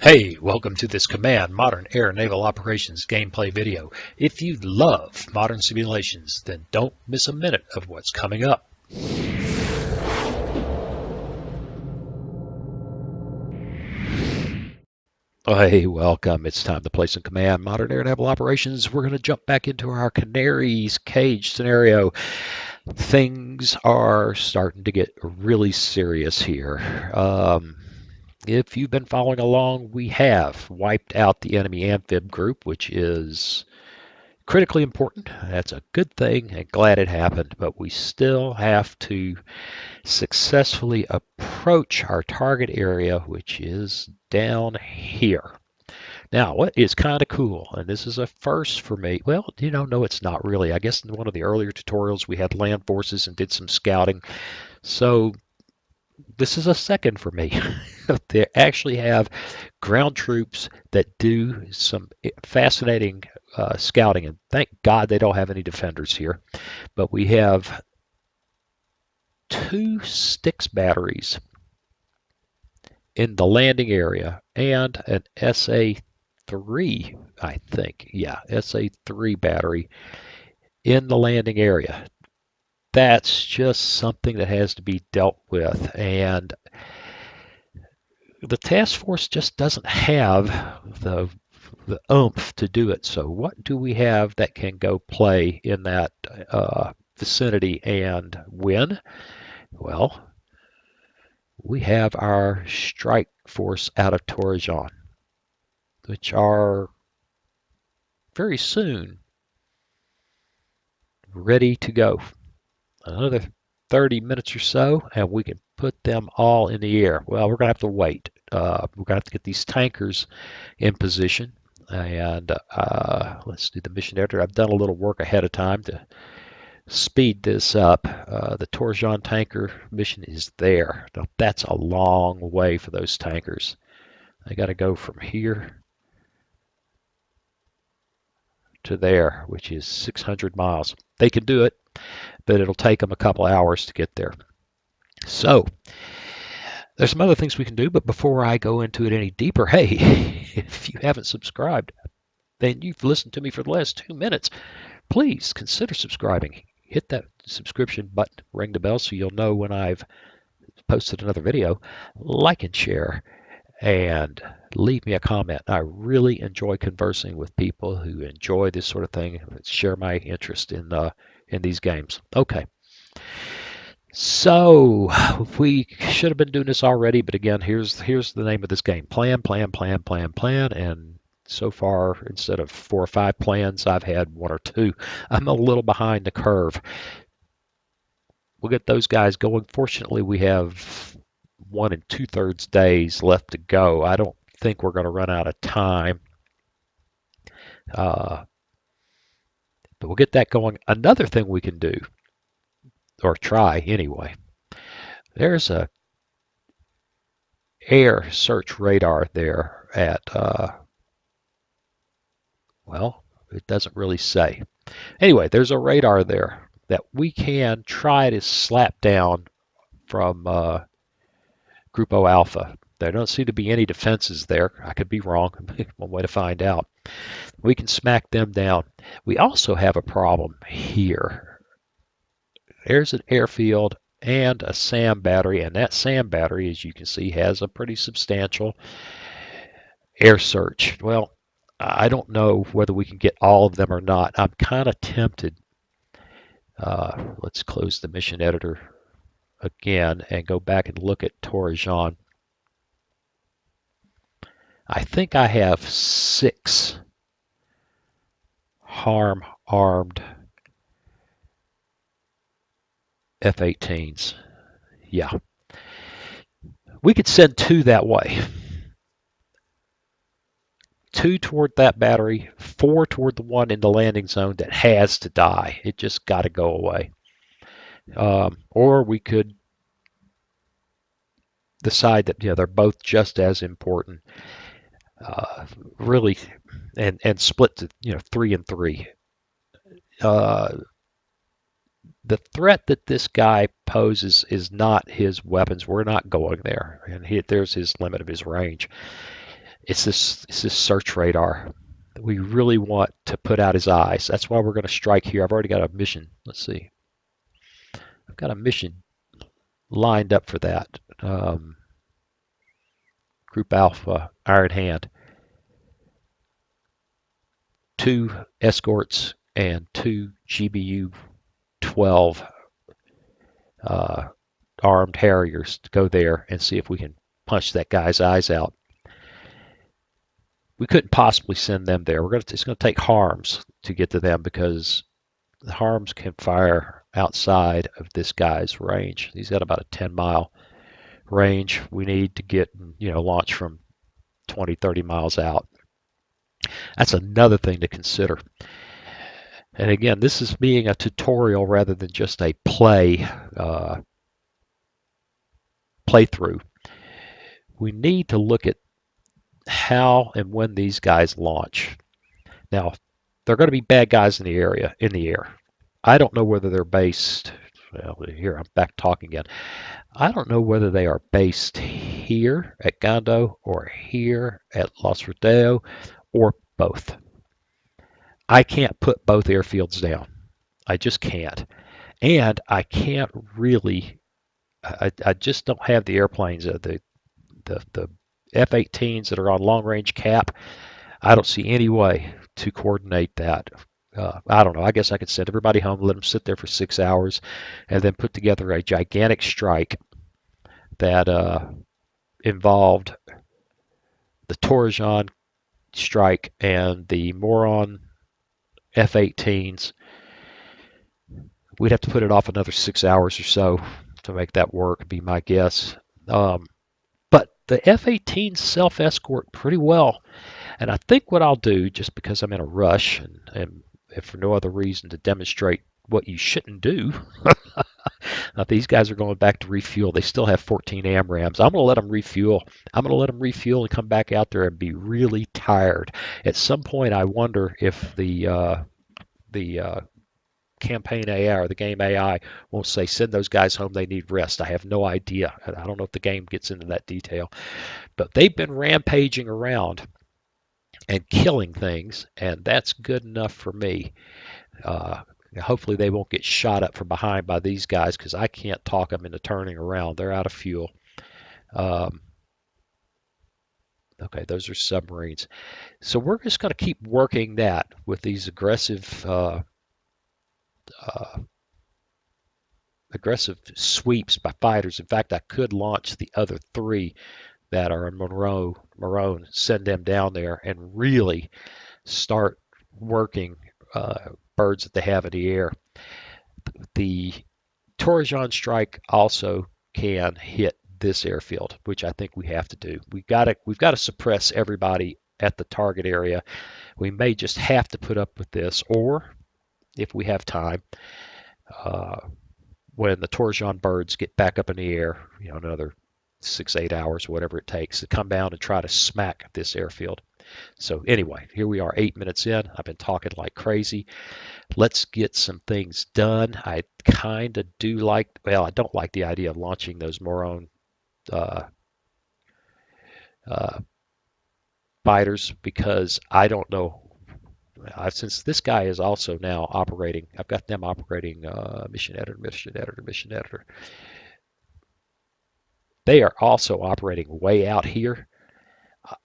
Hey, welcome to this Command Modern Air Naval Operations gameplay video. If you love modern simulations, then don't miss a minute of what's coming up. Hey, welcome. It's time to play some Command Modern Air Naval Operations. We're going to jump back into our Canaries cage scenario. Things are starting to get really serious here. If you've been following along, we have wiped out the enemy amphib group, which is critically important. That's a good thing and glad it happened, but we still have to successfully approach our target area, which is down here. Now, what is kind of cool, and this is a first for me, well, no, it's not really. I guess in one of the earlier tutorials we had land forces and did some scouting. So this is a second for me. They actually have ground troops that do some fascinating scouting, and thank God they don't have any defenders here. But we have two Styx batteries in the landing area and an SA-3, I think. Yeah, SA-3 battery in the landing area. That's just something that has to be dealt with, and the task force just doesn't have the oomph to do it. So what do we have that can go play in that vicinity and win? Well, we have our strike force out of Perejil, which are very soon ready to go. Another 30 minutes or so, and we can put them all in the air. Well, we're going to have to wait. We're going to have to get these tankers in position. And let's do the mission editor. I've done a little work ahead of time to speed this up. The Perejil tanker mission is there. Now, that's a long way for those tankers. They got to go from here to there, which is 600 miles. They can do it, but it'll take them a couple hours to get there. So there's some other things we can do, but before I go into it any deeper, hey, if you haven't subscribed, then you've listened to me for the last 2 minutes, please consider subscribing. Hit that subscription button, ring the bell so you'll know when I've posted another video. Like and share, and leave me a comment. I really enjoy conversing with people who enjoy this sort of thing, share my interest in these games. Okay. So we should have been doing this already, but again, here's the name of this game: plan, plan, plan, plan, plan. And so far, instead of 4 or 5 plans, I've had 1 or 2. I'm a little behind the curve. We'll get those guys going. Fortunately, we have 1 2/3 days left to go. I don't think we're going to run out of time. But we'll get that going. Another thing we can do, or try anyway, there's a air search radar there at, well, it doesn't really say. Anyway, there's a radar there that we can try to slap down from Grupo Alpha. There don't seem to be any defenses there. I could be wrong. One way to find out. We can smack them down. We also have a problem here. There's an airfield and a SAM battery, and that SAM battery, as you can see, has a pretty substantial air search. Well, I don't know whether we can get all of them or not. I'm kind of tempted. Let's close the mission editor again and go back and look at Perejil. I think I have 6 armed F-18s. Yeah. We could send 2 that way. 2 toward that battery, 4 toward the one in the landing zone that has to die. It just got to go away. Or we could decide that they're both just as important, really, and split to 3 and 3. The threat that this guy poses is not his weapons. We're not going there, and there's his limit of his range. It's this search radar that we really want to put out his eyes. That's why we're going to strike here. I've already got a mission. Let's see. I've got a mission lined up for that. Group Alpha, Iron Hand, 2 escorts and 2 GBU 12 uh, armed Harriers to go there and see if we can punch that guy's eyes out. We couldn't possibly send them there. It's going to take Harms to get to them because the Harms can fire outside of this guy's range. He's got about a 10-mile range. We need to get, launch from 20, 30 miles out. That's another thing to consider. And again, this is being a tutorial rather than just a playthrough. We need to look at how and when these guys launch. Now, they're going to be bad guys in the air. I don't know whether they're based. Well, here I'm back talking again. I don't know whether they are based here at Gondo or here at Los Rodeo or both. I can't put both airfields down. I just can't. And I can't really, I just don't have the airplanes, the F-18s that are on long range cap. I don't see any way to coordinate that. I don't know. I guess I could send everybody home, let them sit there for 6 hours, and then put together a gigantic strike that involved the Torrejon strike and the Moron F-18s. We'd have to put it off another 6 hours or so to make that work, be my guess. But the F-18s self-escort pretty well. And I think what I'll do, just because I'm in a rush and if for no other reason to demonstrate what you shouldn't do, these guys are going back to refuel. They still have 14 AMRAAMs. I'm going to let them refuel. I'm going to let them refuel and come back out there and be really tired. At some point, I wonder if the campaign AI or the game AI won't say send those guys home. They need rest. I have no idea. I don't know if the game gets into that detail, but they've been rampaging around and killing things, and that's good enough for me. Hopefully they won't get shot up from behind by these guys because I can't talk them into turning around. They're out of fuel. Okay, those are submarines. So we're just going to keep working that with these aggressive sweeps by fighters. In fact, I could launch the other 3 that are in Morone, send them down there and really start working birds that they have in the air. The Torrejon strike also can hit this airfield, which I think we have to do. We've got to suppress everybody at the target area. We may just have to put up with this, or if we have time, when the Torrejon birds get back up in the air, another 6-8 hours, whatever it takes, to come down and try to smack this airfield. So anyway, here we are 8 minutes in. I've been talking like crazy. Let's get some things done. I kind of do like, well, I don't like the idea of launching those Moron fighters because I don't know. Since this guy is also now operating, I've got them operating mission editor. They are also operating way out here.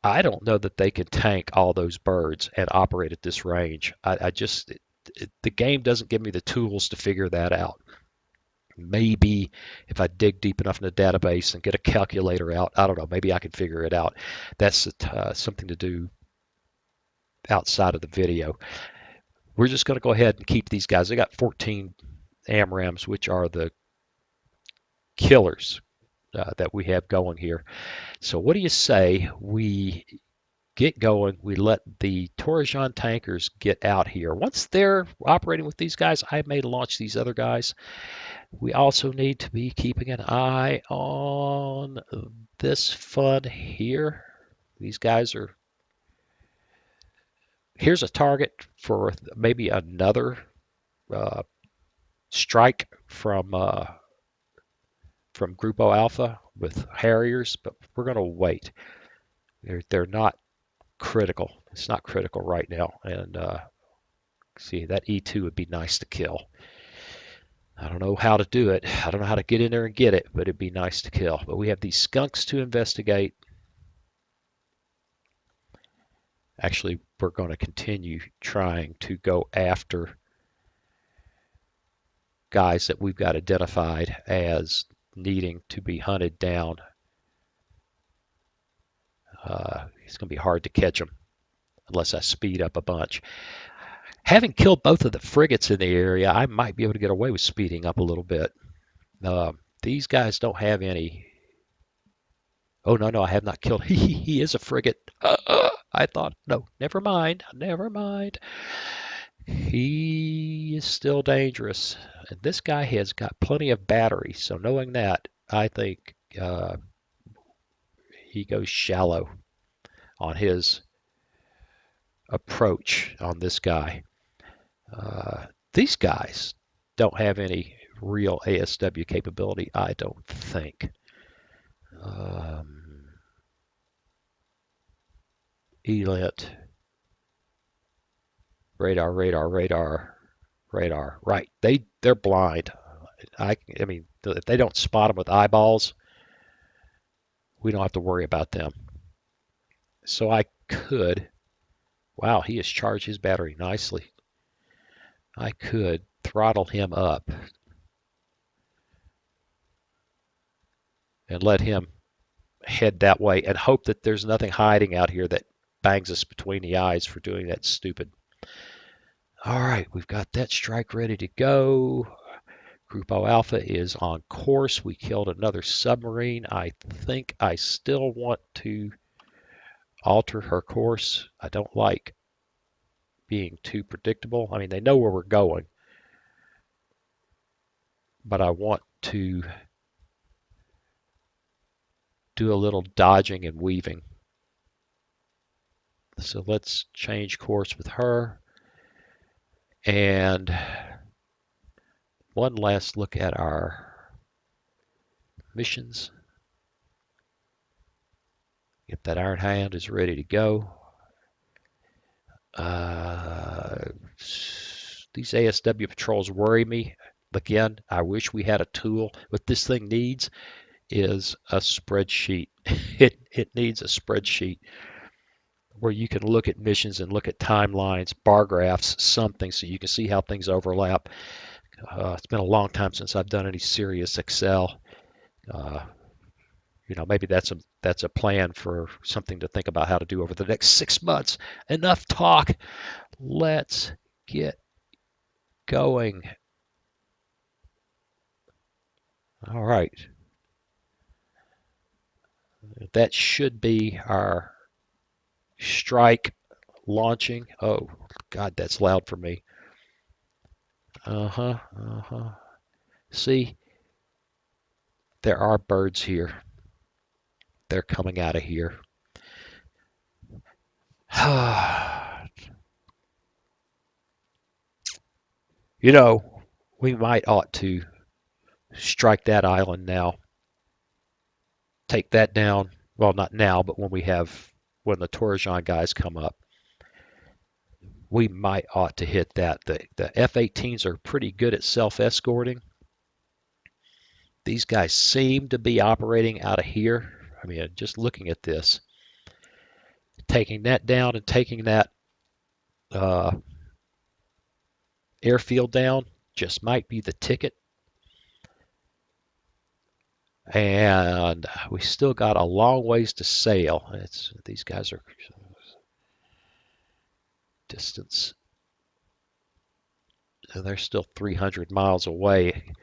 I don't know that they can tank all those birds and operate at this range. The game doesn't give me the tools to figure that out. Maybe if I dig deep enough in the database and get a calculator out, I don't know, maybe I can figure it out. That's something to do outside of the video. We're just going to go ahead and keep these guys. They got 14 AMRAAMs, which are the killers that we have going here. So what do you say we get going? We let the Torrejon tankers get out here. Once they're operating with these guys, I may launch these other guys. We also need to be keeping an eye on this fun here. These guys are... Here's a target for maybe another strike from Grupo Alpha with Harriers, but we're going to wait. They're not critical. It's not critical right now. And see, that E2 would be nice to kill. I don't know how to do it. I don't know how to get in there and get it, but it'd be nice to kill. But we have these skunks to investigate. Actually, we're going to continue trying to go after guys that we've got identified as needing to be hunted down. It's going to be hard to catch them unless I speed up a bunch. Having killed both of the frigates in the area, I might be able to get away with speeding up a little bit. These guys don't have any. Oh, no, I have not killed. He is a frigate. I thought, no, never mind. He is still dangerous. And this guy has got plenty of batteries. So knowing that, I think he goes shallow on his approach on this guy. These guys don't have any real ASW capability, I don't think. Elit. Radar. Right. They're blind. I mean, if they don't spot them with eyeballs, we don't have to worry about them. So I could. Wow, he has charged his battery nicely. I could throttle him up and let him head that way and hope that there's nothing hiding out here that bangs us between the eyes for doing that stupid. All right, we've got that strike ready to go. Grupo Alpha is on course. We killed another submarine. I think I still want to alter her course. I don't like being too predictable. I mean, they know where we're going, but I want to do a little dodging and weaving. So let's change course with her. And one last look at our missions. If that Iron Hand is ready to go. These ASW patrols worry me. Again, I wish we had a tool. What this thing needs is a spreadsheet. It needs a spreadsheet where you can look at missions and look at timelines, bar graphs, something so you can see how things overlap. It's been a long time since I've done any serious Excel. Maybe that's a plan for something to think about how to do over the next 6 months. Enough talk. Let's get going. All right. That should be our strike launching. Oh, God, that's loud for me. See, there are birds here. They're coming out of here. We might ought to strike that island now. Take that down. Well, not now, but when the Perejil guys come up, we might ought to hit that. The F-18s are pretty good at self-escorting. These guys seem to be operating out of here. I mean, just looking at this, taking that down and taking that airfield down just might be the ticket. And we still got a long ways to sail. These guys are distance. And they're still 300 miles away,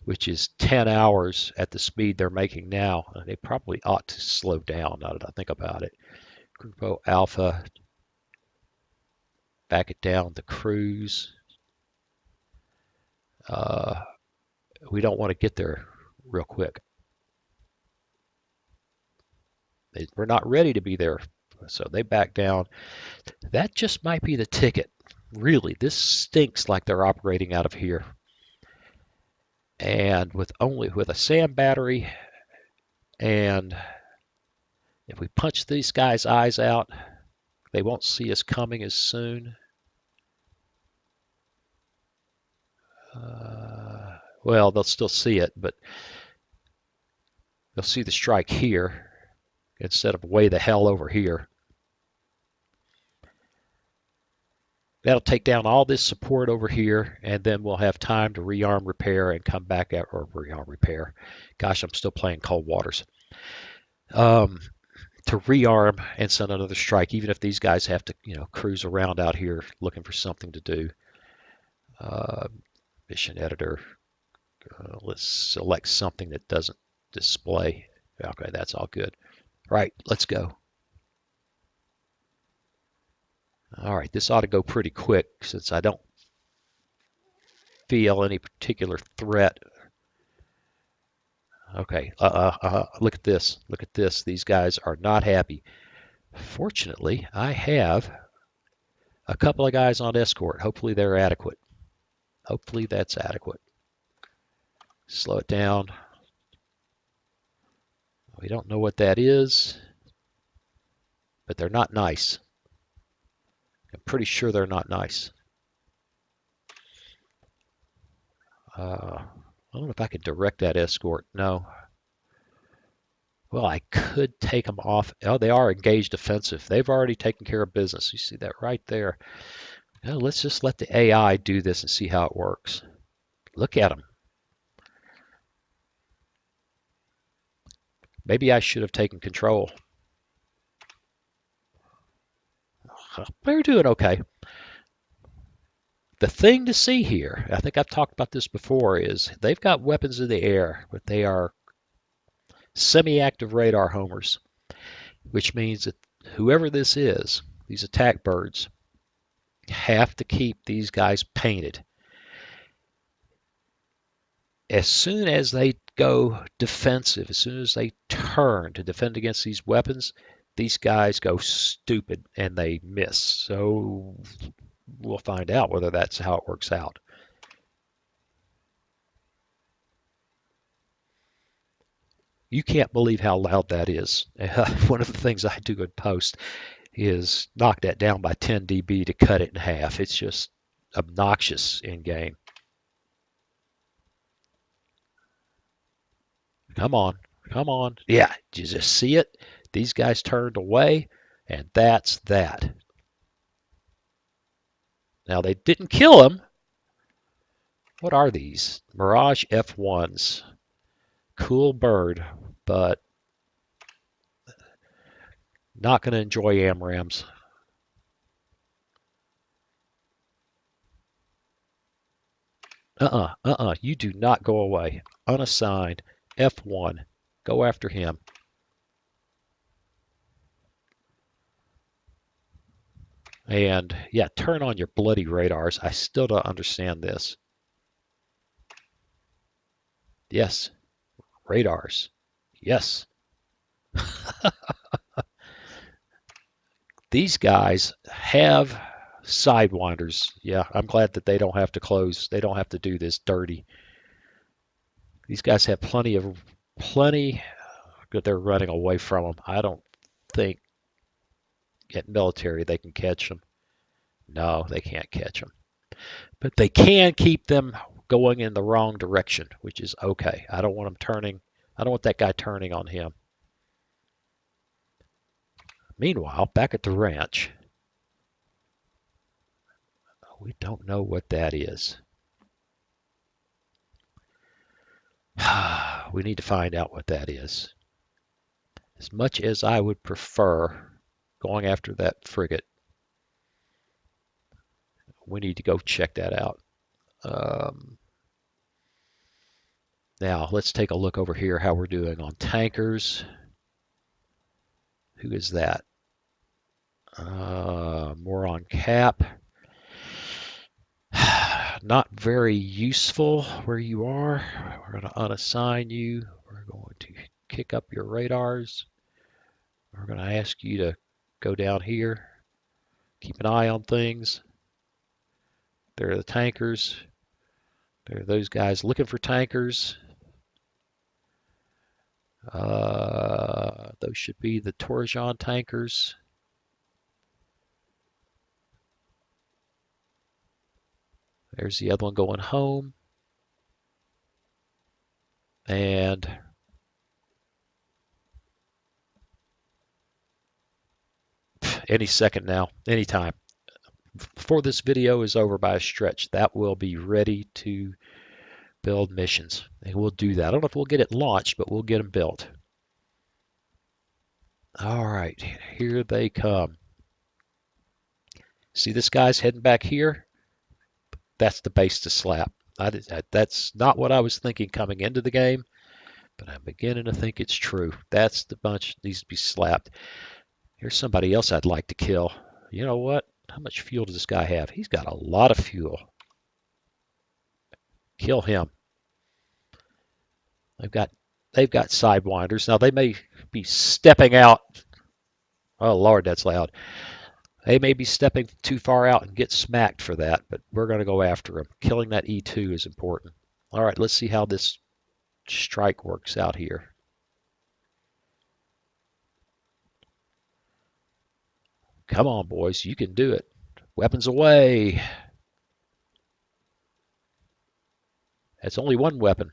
which is 10 hours at the speed they're making now. They probably ought to slow down now that I think about it. Grupo Alpha, back it down to cruise. We don't want to get there real quick. We're not ready to be there, so they back down. That just might be the ticket. Really, this stinks like they're operating out of here. And with a SAM battery, and if we punch these guys' eyes out, They won't see us coming as soon. Well, they'll still see it, but they'll see the strike here instead of way the hell over here. That'll take down all this support over here, and then we'll have time to rearm, repair, and come back at, or rearm, repair. Gosh, I'm still playing Cold Waters. To rearm and send another strike, even if these guys have to, cruise around out here looking for something to do. Mission editor. Let's select something that doesn't display. Okay, that's all good. Right, let's go. All right, this ought to go pretty quick since I don't feel any particular threat. Okay, look at this. Look at this. These guys are not happy. Fortunately, I have a couple of guys on escort. Hopefully they're adequate. Hopefully that's adequate. Slow it down. We don't know what that is, but they're not nice. I'm pretty sure they're not nice. I don't know if I could direct that escort. No. Well, I could take them off. Oh, they are engaged offensive. They've already taken care of business. You see that right there. Now, let's just let the AI do this and see how it works. Look at them. Maybe I should have taken control. They're doing okay. The thing to see here, I think I've talked about this before, is they've got weapons in the air, but they are semi-active radar homers, which means that whoever this is, these attack birds, have to keep these guys painted. As soon as they go defensive, as soon as they turn to defend against these weapons, these guys go stupid and they miss. So we'll find out whether that's how it works out. You can't believe how loud that is. One of the things I do in post is knock that down by 10 dB to cut it in half. It's just obnoxious in game. Come on, come on. Yeah, did you just see it? These guys turned away, and that's that. Now, they didn't kill him. What are these? Mirage F1s. Cool bird, but not going to enjoy AMRAAMs. You do not go away. Unassigned. F1. Go after him. And yeah, turn on your bloody radars. I still don't understand this. Yes. Radars. Yes. These guys have sidewinders. Yeah, I'm glad that they don't have to close. They don't have to do this dirty. These guys have plenty that they're running away from them. I don't think at military they can catch them. No, they can't catch them. But they can keep them going in the wrong direction, which is okay. I don't want them turning. I don't want that guy turning on him. Meanwhile, back at the ranch, we don't know what that is. We need to find out what that is. As much as I would prefer going after that frigate, we need to go check that out. Now, let's take a look over here how we're doing on tankers. Who is that? More on cap. Not very useful where you are. We're going to unassign you. We're going to kick up your radars. We're going to ask you to go down here. Keep an eye on things. There are the tankers. There are those guys looking for tankers. Those should be the Perejil tankers. There's the other one going home. And any second now, anytime. Before this video is over by a stretch, that will be ready to build missions. And we'll do that. I don't know if we'll get it launched, but we'll get them built. All right, here they come. See this guy's heading back here? That's the base to slap. That's not what I was thinking coming into the game, but I'm beginning to think it's true. That's the bunch that needs to be slapped. Here's somebody else I'd like to kill. You know what? How much fuel does this guy have? He's got a lot of fuel. Kill him. They've got sidewinders. Now they may be stepping out. Oh Lord, that's loud. They may be stepping too far out and get smacked for that, but we're going to go after them. Killing that E2 is important. All right, let's see how this strike works out here. Come on, boys, you can do it. Weapons away. That's only one weapon.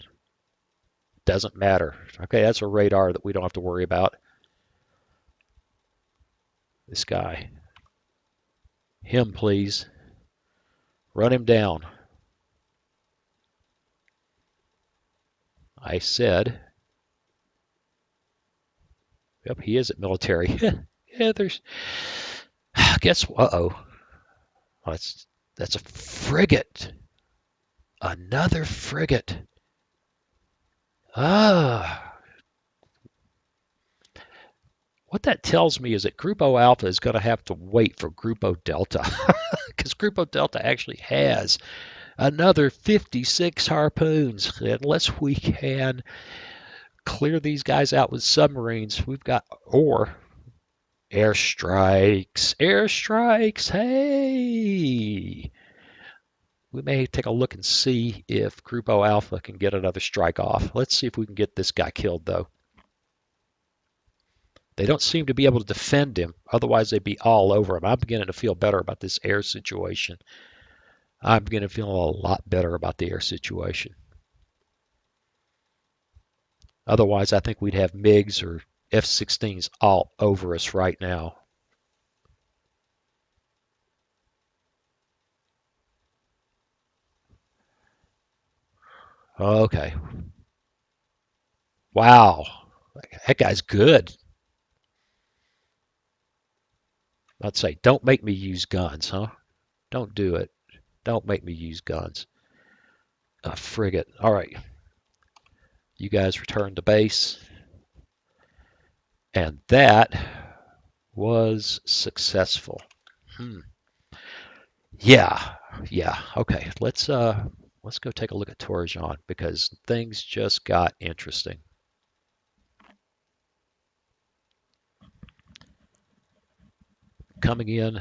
Doesn't matter. Okay, that's a radar that we don't have to worry about. This guy. Him, please. Run him down. I said. Yep, he is at military. Yeah, there's. Guess. Uh-oh. That's a frigate. Another frigate. Ah. What that tells me is that Grupo Alpha is going to have to wait for Grupo Delta because Grupo Delta actually has another 56 harpoons. Unless we can clear these guys out with submarines, we've got, or airstrikes. Airstrikes, hey! We may take a look and see if Grupo Alpha can get another strike off. Let's see if we can get this guy killed, though. They don't seem to be able to defend him. Otherwise, they'd be all over him. I'm beginning to feel better about this air situation. I'm beginning to feel a lot better about the air situation. Otherwise, I think we'd have MiGs or F-16s all over us right now. Okay. Wow. That guy's good. I'd say, don't make me use guns, huh? Don't do it. Don't make me use guns. A frigate. All right. You guys return to base. And that was successful. Yeah. Okay. Let's go take a look at Perejil because things just got interesting. Coming in,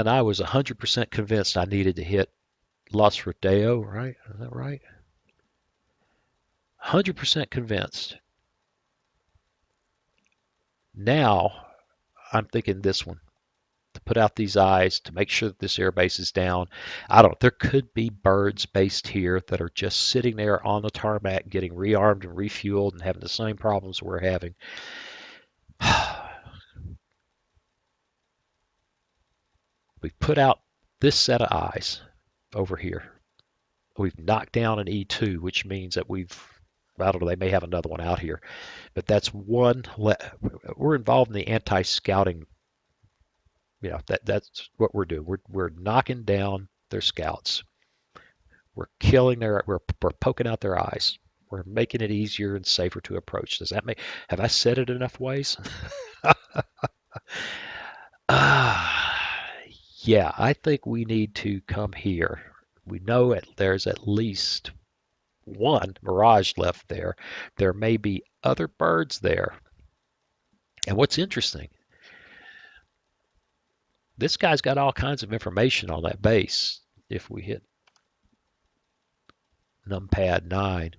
I was 100% convinced I needed to hit Los Rodeo, right? Is that right? 100% convinced. Now, I'm thinking this one. To put out these eyes, to make sure that this airbase is down. I don't know. There could be birds based here that are just sitting there on the tarmac getting rearmed and refueled and having the same problems we're having. We've put out this set of eyes over here. We've knocked down an E2, which means that I don't know, they may have another one out here. But that's one. We're involved in the anti-scouting. That's what we're doing. We're knocking down their scouts. We're killing we're poking out their eyes. We're making it easier and safer to approach. Have I said it enough ways? Yeah, I think we need to come here. We know there's at least one Mirage left there. There may be other birds there. And what's interesting, this guy's got all kinds of information on that base. If we hit numpad 9,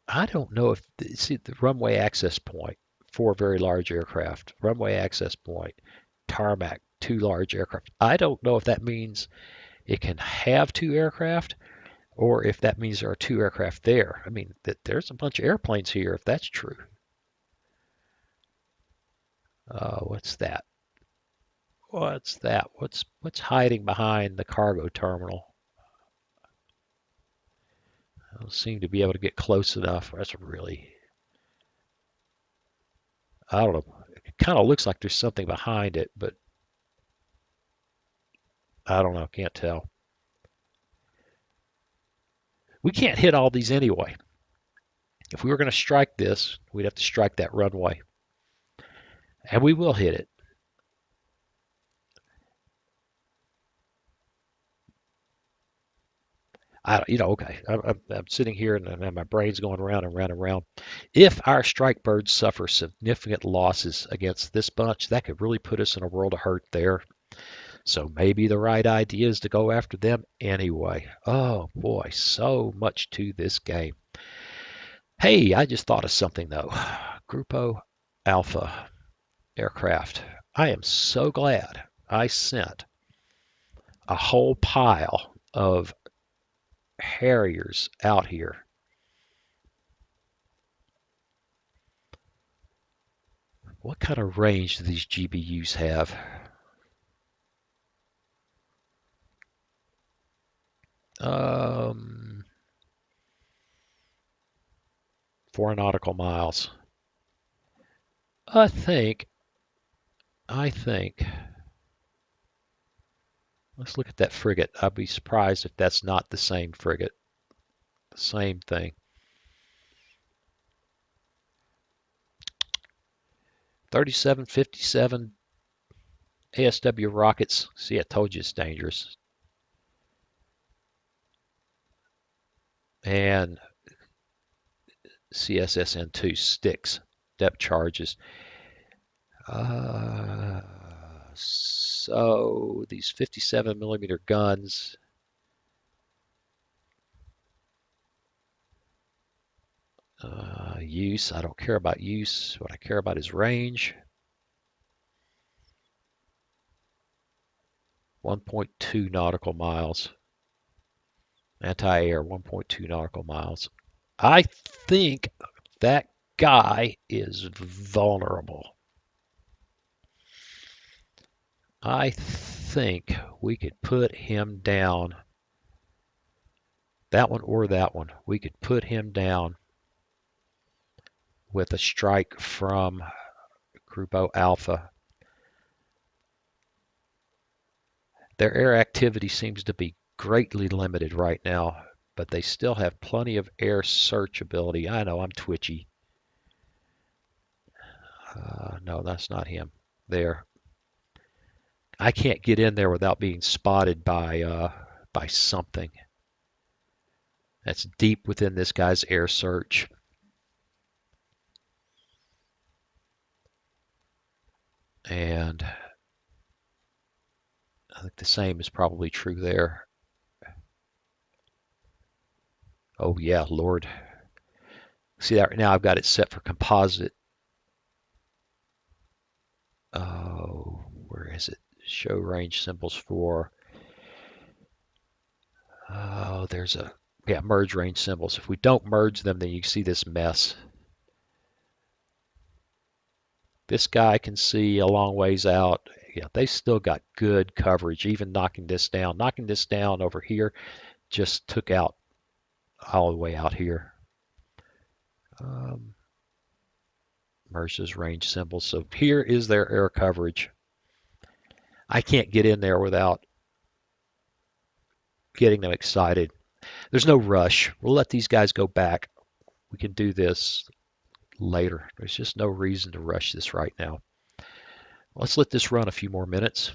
I don't know if, see the runway access point for very large aircraft, runway access point, tarmac two large aircraft. I don't know if that means it can have two aircraft or if that means there are two aircraft there. I mean, there's a bunch of airplanes here if that's true. What's that? What's that? What's hiding behind the cargo terminal? I don't seem to be able to get close enough. That's really, I don't know. It kind of looks like there's something behind it, but I don't know. Can't tell. We can't hit all these anyway. If we were going to strike this, we'd have to strike that runway. And we will hit it. Okay. I'm sitting here and my brain's going around and round and round. If our strike birds suffer significant losses against this bunch, that could really put us in a world of hurt there. So maybe the right idea is to go after them anyway. Oh boy, so much to this game. Hey, I just thought of something though. Grupo Alpha aircraft. I am so glad I sent a whole pile of Harriers out here. What kind of range do these GBUs have? 4 nautical miles. I think, I think, let's look at that frigate. I'd be surprised if that's not the same frigate. Same thing. 3757 ASW rockets. See, I told you it's dangerous. And CSSN2 sticks, depth charges. So these 57 millimeter guns. Use, I don't care about use. What I care about is range. 1.2 nautical miles. Anti-air, 1.2 nautical miles. I think that guy is vulnerable. I think we could put him down. That one or that one. We could put him down with a strike from Grupo Alpha. Their air activity seems to be greatly limited right now, but they still have plenty of air search ability. I know I'm twitchy. No, that's not him. There. I can't get in there without being spotted by something. That's deep within this guy's air search. And I think the same is probably true there. Oh yeah, Lord. See that right now I've got it set for composite. Oh, where is it? Show range symbols for. Oh, there's a, yeah, merge range symbols. If we don't merge them, then you see this mess. This guy can see a long ways out. Yeah, they still got good coverage, even knocking this down. Knocking this down over here just took out all the way out here. Merge those range symbols. So here is their air coverage. I can't get in there without getting them excited. There's no rush. We'll let these guys go back. We can do this later. There's just no reason to rush this right now. Let's let this run a few more minutes.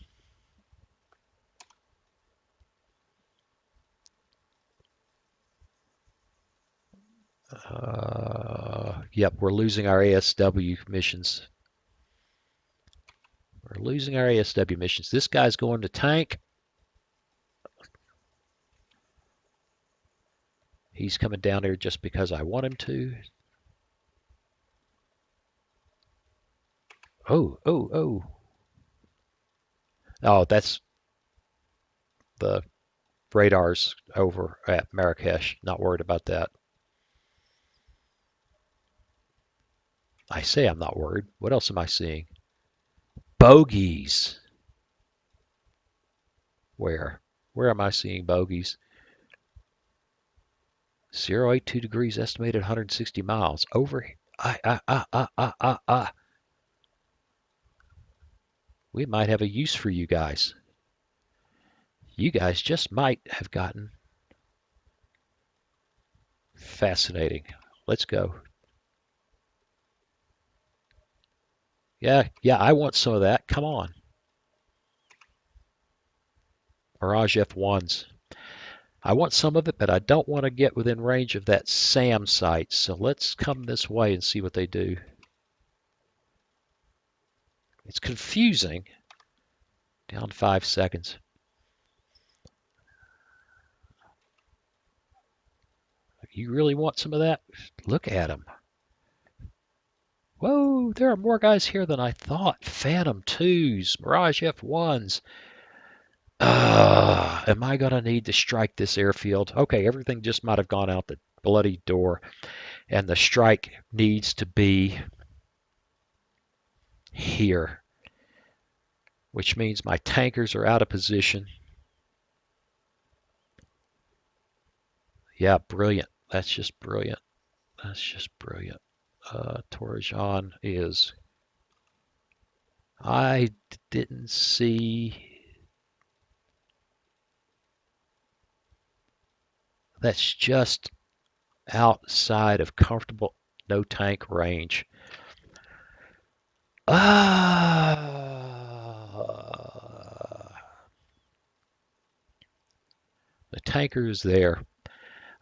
Yep, we're losing our ASW missions. We're losing our ASW missions. This guy's going to tank. He's coming down there just because I want him to. Oh. Oh, that's the radars over at Marakech. Not worried about that. I say I'm not worried. What else am I seeing? Bogeys. Where? Where am I seeing bogeys? 082 degrees, estimated 160 miles. Over. Ah. We might have a use for you guys. You guys just might have gotten fascinating. Let's go. Yeah, I want some of that. Come on. Mirage F1s. I want some of it, but I don't want to get within range of that SAM site. So let's come this way and see what they do. It's confusing. Down 5 seconds. You really want some of that? Look at them. Whoa, there are more guys here than I thought. Phantom 2s, Mirage F1s. Am I going to need to strike this airfield? Okay, everything just might have gone out the bloody door. And the strike needs to be here, which means my tankers are out of position. Yeah, brilliant. That's just brilliant. That's just brilliant. Perejil is. I didn't see. That's just outside of comfortable no tank range. The tanker is there.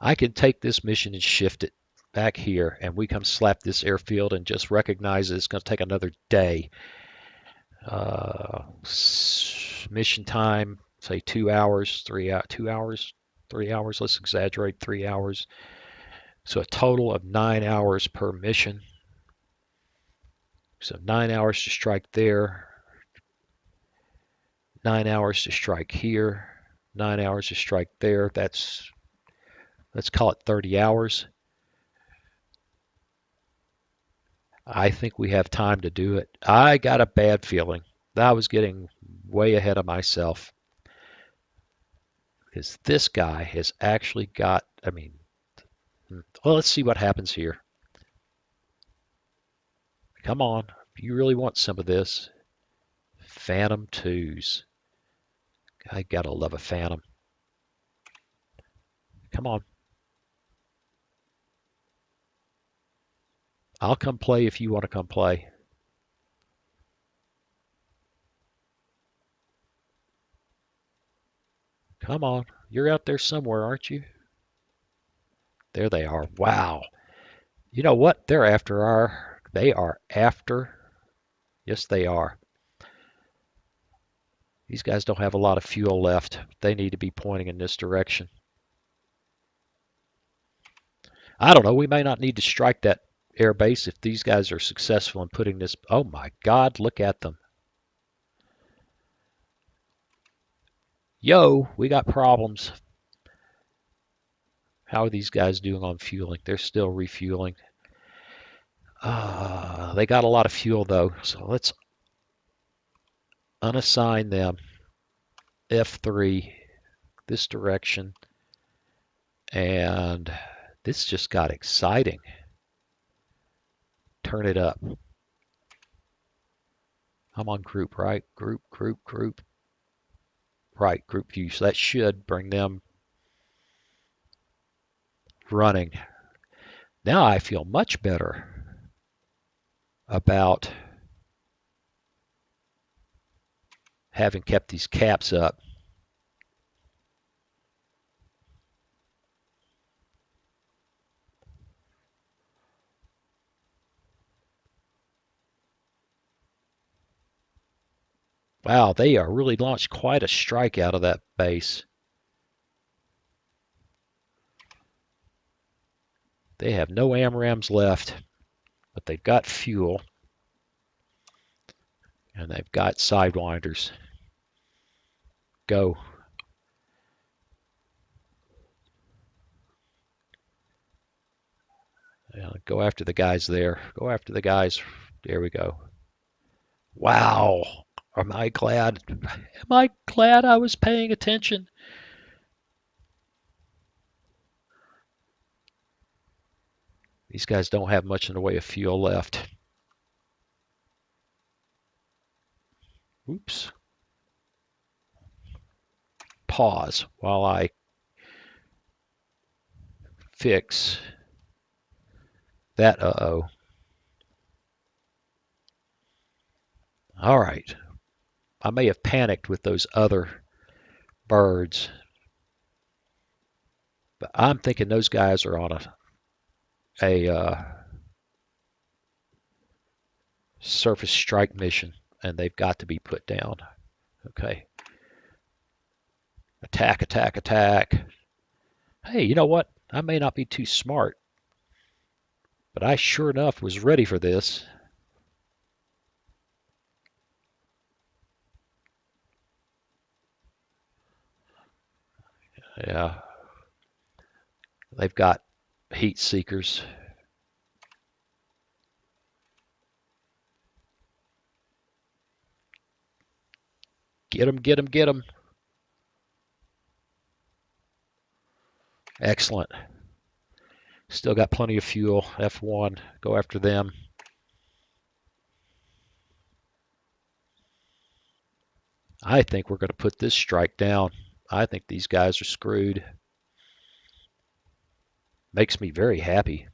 I can take this mission and shift it back here, and we come slap this airfield and just recognize that it's going to take another day. Mission time, say 2 hours, 2 hours, 3 hours. Let's exaggerate, 3 hours. So a total of 9 hours per mission. So 9 hours to strike there, 9 hours to strike here, 9 hours to strike there. Let's call it 30 hours. I think we have time to do it. I got a bad feeling that I was getting way ahead of myself because this guy has actually got, well, let's see what happens here. Come on. If you really want some of this, Phantom 2s. I gotta love a Phantom. Come on. I'll come play if you want to come play. Come on. You're out there somewhere, aren't you? There they are. Wow. You know what? They are after, yes, they are. These guys don't have a lot of fuel left. They need to be pointing in this direction. I don't know. We may not need to strike that air base if these guys are successful in putting this. Oh my God, look at them. Yo, we got problems. How are these guys doing on fueling? They're still refueling. They got a lot of fuel though, so let's unassign them. F3, this direction. And this just got exciting. Turn it up. I'm on group, right? Group. Right, group view. So that should bring them running. Now I feel much better about having kept these caps up. Wow, they are really launched quite a strike out of that base. They have no AMRAAMs left, but they've got fuel and they've got sidewinders. Go. Yeah, go after the guys there. Go after the guys. There we go. Wow. Am I glad? Am I glad I was paying attention? These guys don't have much in the way of fuel left. Oops. Pause while I fix that. Uh-oh. All right. I may have panicked with those other birds, but I'm thinking those guys are on a surface strike mission, and they've got to be put down. Okay. Attack, attack, attack. Hey, you know what? I may not be too smart, but I sure enough was ready for this. Yeah. They've got heat seekers. Get them, get them, get them. Excellent. Still got plenty of fuel. F1, go after them. I think we're going to put this strike down. I think these guys are screwed. Makes me very happy.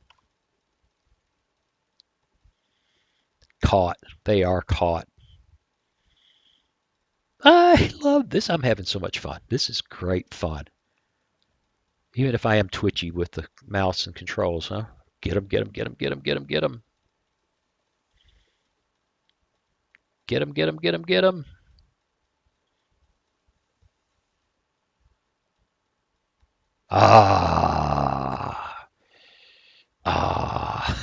Caught. They are caught. I love this. I'm having so much fun. This is great fun. Even if I am twitchy with the mouse and controls, huh? Get them, get them, get them, get them, get them, get them. Get them, get them, get them, get them. Ah. Ah.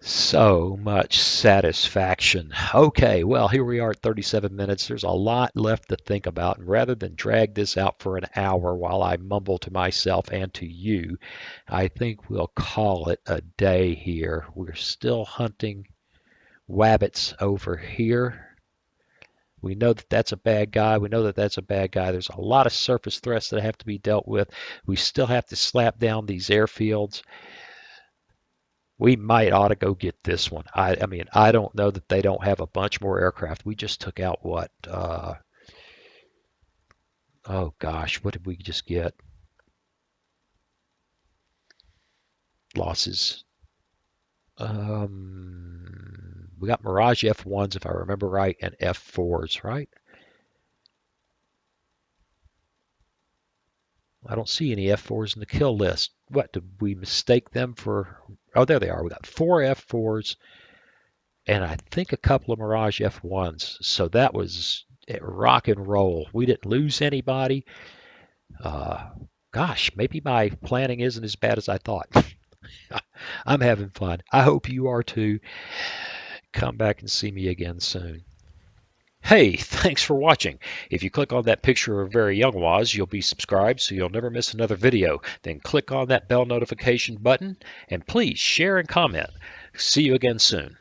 So much satisfaction. Okay, well, here we are at 37 minutes. There's a lot left to think about. And rather than drag this out for an hour while I mumble to myself and to you, I think we'll call it a day here. We're still hunting wabbits over here. We know that that's a bad guy. We know that that's a bad guy. There's a lot of surface threats that have to be dealt with. We still have to slap down these airfields. We might ought to go get this one. I mean, I don't know that they don't have a bunch more aircraft. We just took out what? Oh gosh, what did we just get? Losses. We got Mirage F1s, if I remember right, and F4s, right? I don't see any F4s in the kill list. What, did we mistake them for? Oh, there they are. We got 4 F4s and I think a couple of Mirage F1s. So that was rock and roll. We didn't lose anybody. Uh, Gosh, maybe my planning isn't as bad as I thought. I'm having fun. I hope you are too. Come back and see me again soon. Hey, thanks for watching. If you click on that picture of very young Waz, you'll be subscribed so you'll never miss another video. Then click on that bell notification button and please share and comment. See you again soon.